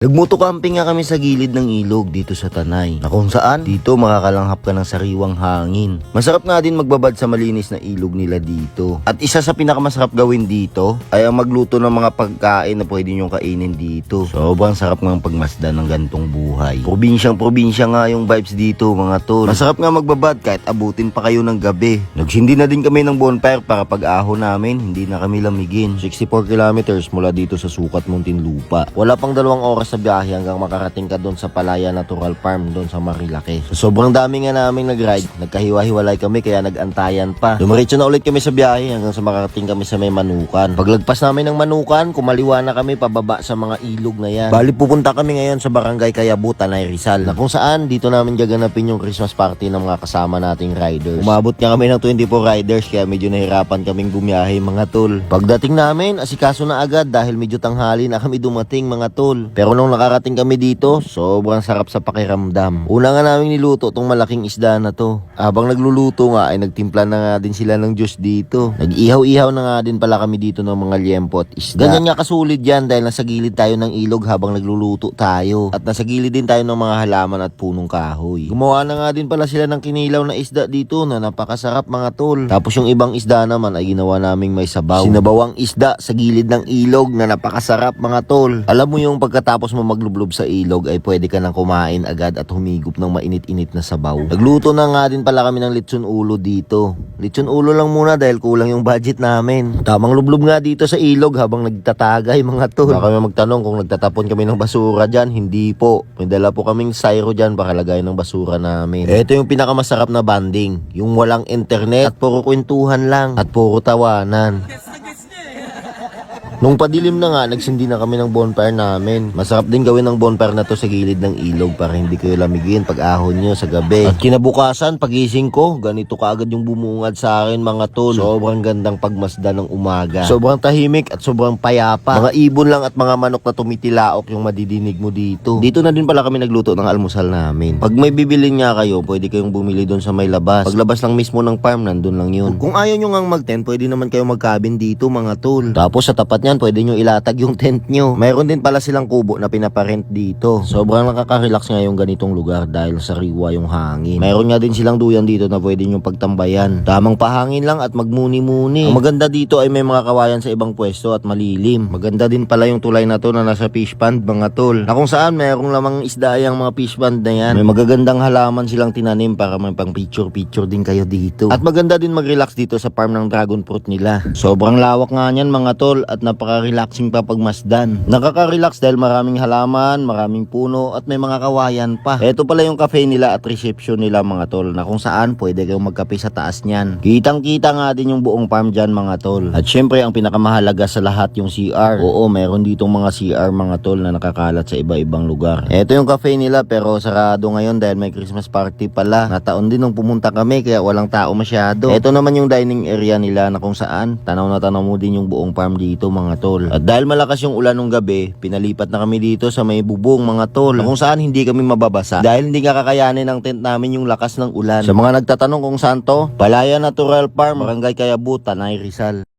Nagmoto camping nga kami sa gilid ng ilog dito sa Tanay, na kung saan dito makakalanghap ka ng sariwang hangin. Masarap nga din magbabad sa malinis na ilog nila dito. At isa sa pinakamasarap gawin dito ay ang magluto ng mga pagkain na pwede nyong kainin dito. Sobrang sarap nga pagmasdan ng gantong buhay. Probinsyang-probinsya nga yung vibes dito mga tol. Masarap nga magbabad kahit abutin pa kayo ng gabi. Nagsindi na din kami ng bonfire para pag-ahon namin hindi na kami lamigin. 64 kilometers mula dito sa Sukat, Muntinlupa. Wala pang 2 oras sa biyahe hanggang makarating ka doon sa Palaya Natural Farm doon sa Marilake. So, sobrang dami nga naming nag-ride. Nagkahiwa-hiwalay kami kaya nagantayan pa. Dumiretso na ulit kami sa biyahe hanggang sa makarating kami sa may Manukan. Paglagpas namin ng Manukan, kumaliwa na kami pababa sa mga ilog na yan. Bali pupunta kami ngayon sa Barangay Kayabu, Tanay Rizal, na kung saan dito namin gaganapin yung Christmas party ng mga kasama nating riders. Umabot nga kami ng 24 riders kaya medyo nahirapan kaming bumiyahe mga tol. Pagdating namin, asikaso na agad dahil medyo tanghali na kami dumating mga tol. Pero nung nakarating kami dito, sobrang sarap sa pakiramdam. Una nga namin niluto tong malaking isda na to. Habang nagluluto nga ay nagtimpla na nga din sila ng juice dito. Nag-ihaw-ihaw na nga din pala kami dito ng mga liempo at isda. Ganyan nga kasulid yan dahil nasa gilid tayo ng ilog habang nagluluto tayo. At nasa gilid din tayo ng mga halaman at punong kahoy. Gumawa na nga din pala sila ng kinilaw na isda dito na napakasarap mga tol. Tapos yung ibang isda naman ay ginawa naming may sabaw. Sinabawang isda sa gilid ng ilog na napakasarap mga tol. Alam mo yung pagkatapos mo maglublob sa ilog ay pwede ka nang kumain agad at humigop ng mainit-init na sabaw. Nagluto na nga din pala kami ng lechon ulo dito. Lechon ulo lang muna dahil kulang yung budget namin. Tamang lublob nga dito sa ilog habang nagtatagay mga tol. Baka kami magtanong kung nagtatapon kami ng basura dyan. Hindi po. May dala po kaming syro dyan para lagay ng basura namin. Ito yung pinakamasarap na banding. Yung walang internet at puro kwentuhan lang at puro tawanan. Nung padilim na nga, nagsindi na kami ng bonfire namin. Masarap din gawin ng bonfire na to sa gilid ng ilog para hindi kayo lamigin pag ahon nyo sa gabi. At kinabukasan, pagising ko, ganito kaagad yung bumungad sa akin mga tol. Sobrang gandang pagmasdan ng umaga. Sobrang tahimik at sobrang payapa. Mga ibon lang at mga manok na tumitilaok yung madidinig mo dito. Dito na din pala kami nagluto ng almusal namin. Pag may bibilin nga kayo, pwede kayong bumili doon sa may labas. Paglabas lang mismo ng farm, nandun lang yun. Kung ayaw nyo ngang mag-tent, pwede naman kayo mag-cabin dito mga tol. Tapos sa tapat niya pwede nyo ilatag yung tent nyo. Mayroon din pala silang kubo na pinaparent dito. Sobrang nakaka-relax nga yung ganitong lugar dahil sariwa yung hangin. Mayroon nga din silang duyan dito na pwede nyo pagtambayan. Tamang pahangin lang at magmuni-muni. Ang maganda dito ay may mga kawayan sa ibang pwesto at malilim. Maganda din pala yung tulay na to na nasa fish pond mga tol. Na kung saan mayroong lamang isda yung mga fish pond na yan. May magagandang halaman silang tinanim para may pang picture-picture din kayo dito. At maganda din mag-relax dito sa farm ng dragon fruit nila. Sobrang lawak nga niyan mga tol at napaka-relaxing pa pagmasdan. Nakaka-relax dahil maraming halaman, maraming puno at may mga kawayan pa. Ito pala yung cafe nila at reception nila mga tol na kung saan pwede kayong magkape sa taas niyan. Kitang-kita nga din yung buong farm dyan mga tol. At syempre ang pinakamahalaga sa lahat yung CR. Oo, meron ditong mga CR mga tol na nakakalat sa iba-ibang lugar. Ito yung cafe nila pero sarado ngayon dahil may Christmas party pala. Nataon din nung pumunta kami kaya walang tao masyado. Ito naman yung dining area nila na kung saan tanaw na tanaw mo din yung buong farm dito mga tol. At dahil malakas yung ulan nung gabi, pinalipat na kami dito sa may bubong mga tol kung saan hindi kami mababasa dahil hindi nga kakayanin ng tent namin yung lakas ng ulan. Sa mga nagtatanong kung saan to, Palaya Natural Farm, Barangay Kayabu, Tanay Rizal.